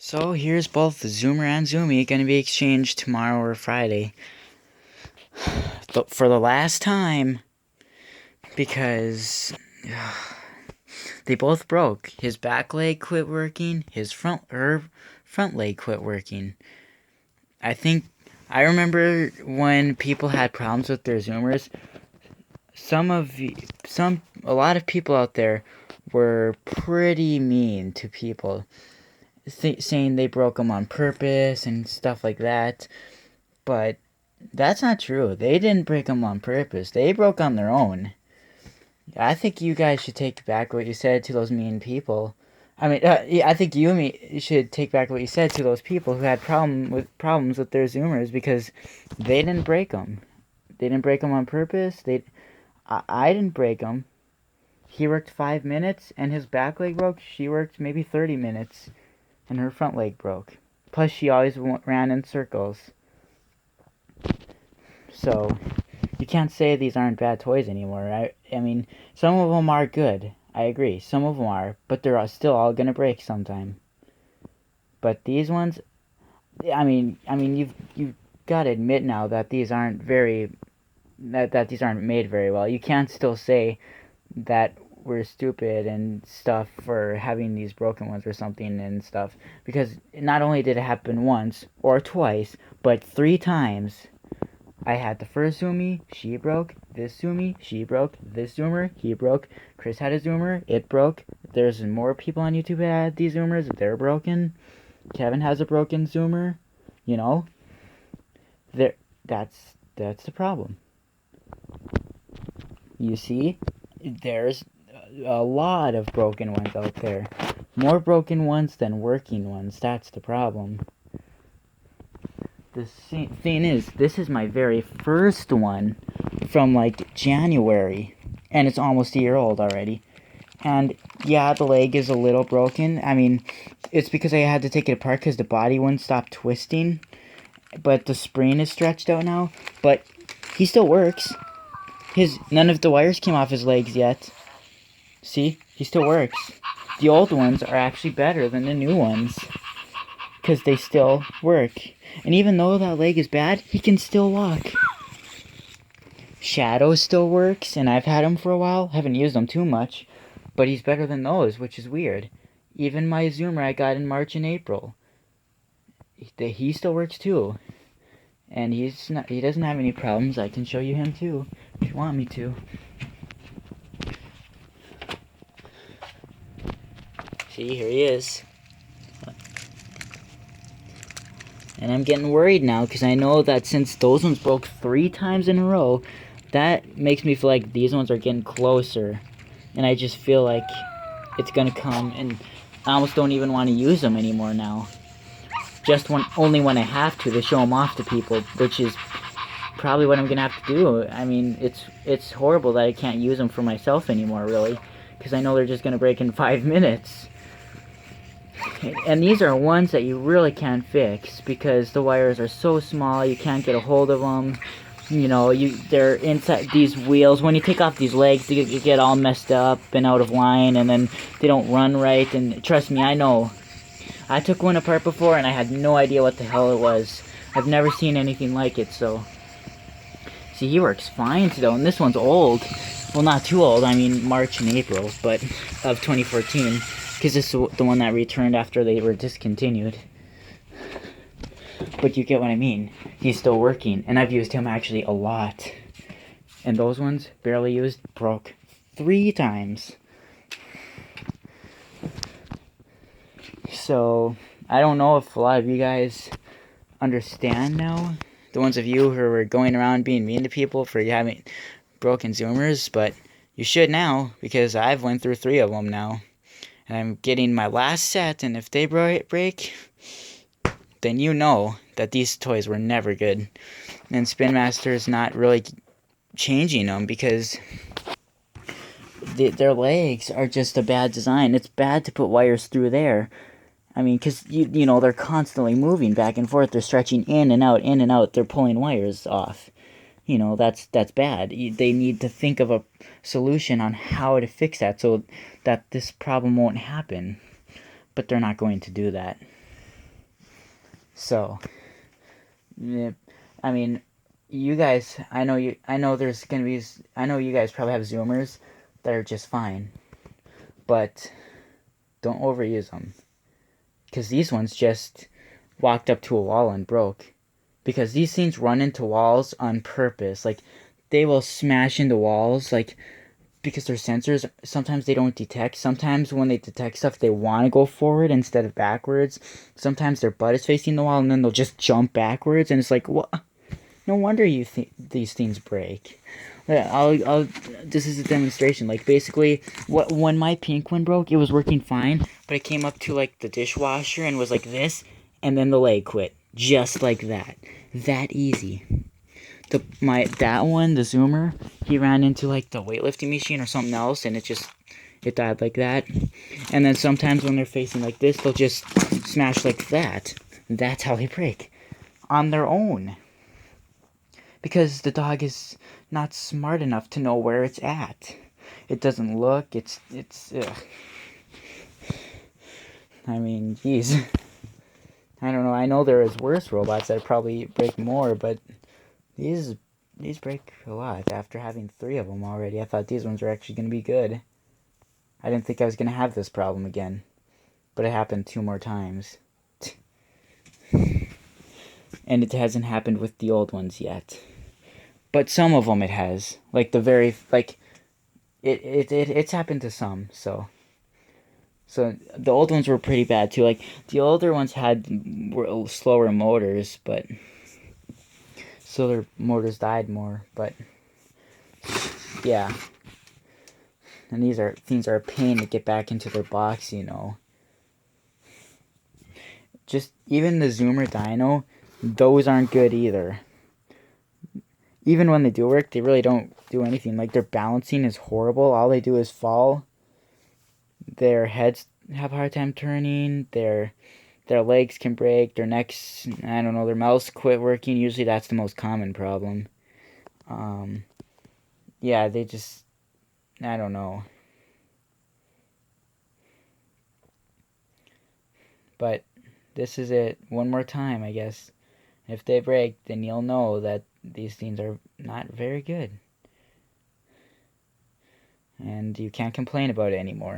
So here's both Zoomer and Zoomy going to be exchanged tomorrow or Friday. For the last time, because they both broke. His back leg quit working, his front leg quit working. I remember when people had problems with their Zoomers, a lot of people out there were pretty mean to people, saying they broke them on purpose and stuff like that. But that's not true. They didn't break them on purpose. They broke on their own. I think you guys should take back what you said to those mean people. I think you should take back what you said to those people who had problems with their Zoomers because they didn't break them. They didn't break them on purpose. I didn't break them. He worked 5 minutes and his back leg broke. She worked maybe 30 minutes and her front leg broke. Plus, she always ran in circles. So, you can't say these aren't bad toys anymore. I mean, some of them are good. I agree. Some of them are, but they're still all gonna break sometime. But these ones, you've got to admit now that these aren't these aren't made very well. You can't still say that we're stupid and stuff for having these broken ones or something and stuff, because not only did it happen once or twice, but 3 times. I had the first Zoomy, she broke. This Zoomy, she broke. This Zoomer, he broke. Chris had a Zoomer, it broke. There's more people on YouTube that had these Zoomers, they're broken. Kevin has a broken Zoomer. You know, there. That's the problem. You see, there's a lot of broken ones out there. More broken ones than working ones. That's the problem. The thing is, this is my very first one from like January, and it's almost a year old already. And yeah, the leg is a little broken. I mean, it's because I had to take it apart because the body wouldn't stop twisting. But the spring is stretched out now. But he still works. None of the wires came off his legs yet. See? He still works. The old ones are actually better than the new ones, because they still work. And even though that leg is bad, he can still walk. Shadow still works, and I've had him for a while. Haven't used him too much, but he's better than those, which is weird. Even my Zoomer I got in March and April, he still works too. And he doesn't have any problems. I can show you him too, if you want me to. See, here he is. And I'm getting worried now because I know that since those ones broke 3 times in a row, that makes me feel like these ones are getting closer. And I just feel like it's going to come, and I almost don't even want to use them anymore now. Only when I have to show them off to people, which is probably what I'm going to have to do. I mean, it's horrible that I can't use them for myself anymore, really, because I know they're just going to break in 5 minutes. And these are ones that you really can't fix because the wires are so small, you can't get a hold of them. You know, they're inside these wheels. When you take off these legs, they get all messed up and out of line, and then they don't run right. And trust me, I know. I took one apart before, and I had no idea what the hell it was. I've never seen anything like it, so... See, he works fine, though, and this one's old. Well, not too old, I mean March and April, but of 2014. Because this is the one that returned after they were discontinued. But you get what I mean. He's still working, and I've used him actually a lot. And those ones, barely used, broke 3 times. So, I don't know if a lot of you guys understand now. The ones of you who are going around being mean to people for having broken Zoomers, but you should now, because I've went through 3 of them now. And I'm getting my last set, and if they break, then you know that these toys were never good. And Spin Master is not really changing them because their legs are just a bad design. It's bad to put wires through there. I mean, because, you know, they're constantly moving back and forth. They're stretching in and out, in and out. They're pulling wires off. You know, that's bad. They need to think of a solution on how to fix that so that this problem won't happen. But they're not going to do that. So, yeah, I mean, you guys, I know there's gonna be, I know you guys probably have zoomers that are just fine, but don't overuse them. Because these ones just walked up to a wall and broke. Because these things run into walls on purpose. Like, they will smash into walls, like, because their sensors, sometimes they don't detect. Sometimes when they detect stuff, they want to go forward instead of backwards. Sometimes their butt is facing the wall, and then they'll just jump backwards, and it's like, what? No wonder these things break. Yeah, this is a demonstration. Like, basically, when my pink one broke, it was working fine, but it came up to, like, the dishwasher and was like this, and then the leg quit. Just like that. That easy. That one, the zoomer, he ran into, like, the weightlifting machine or something else, and it died like that. And then sometimes when they're facing like this, they'll just smash like that. That's how they break. On their own. Because the dog is not smart enough to know where it's at. It doesn't look, ugh. I mean, geez. I don't know, I know there is worse robots that probably break more, but these break a lot. After having 3 of them already, I thought these ones were actually going to be good. I didn't think I was going to have this problem again, but it happened 2 more times. And it hasn't happened with the old ones yet. But some of them it has. Like it's happened to some, so the old ones were pretty bad too. Like, the older ones were slower motors, but so their motors died more. But yeah, and things are a pain to get back into their box. Just even the Zoomer Dino, those aren't good either. Even when they do work, they really don't do anything. Like, their balancing is horrible. All they do is fall. Their heads have a hard time turning. Their legs can break. Their necks, I don't know, their mouths quit working. Usually that's the most common problem. Yeah, they just, I don't know. But this is it. One more time, I guess. If they break, then you'll know that these things are not very good. And you can't complain about it anymore.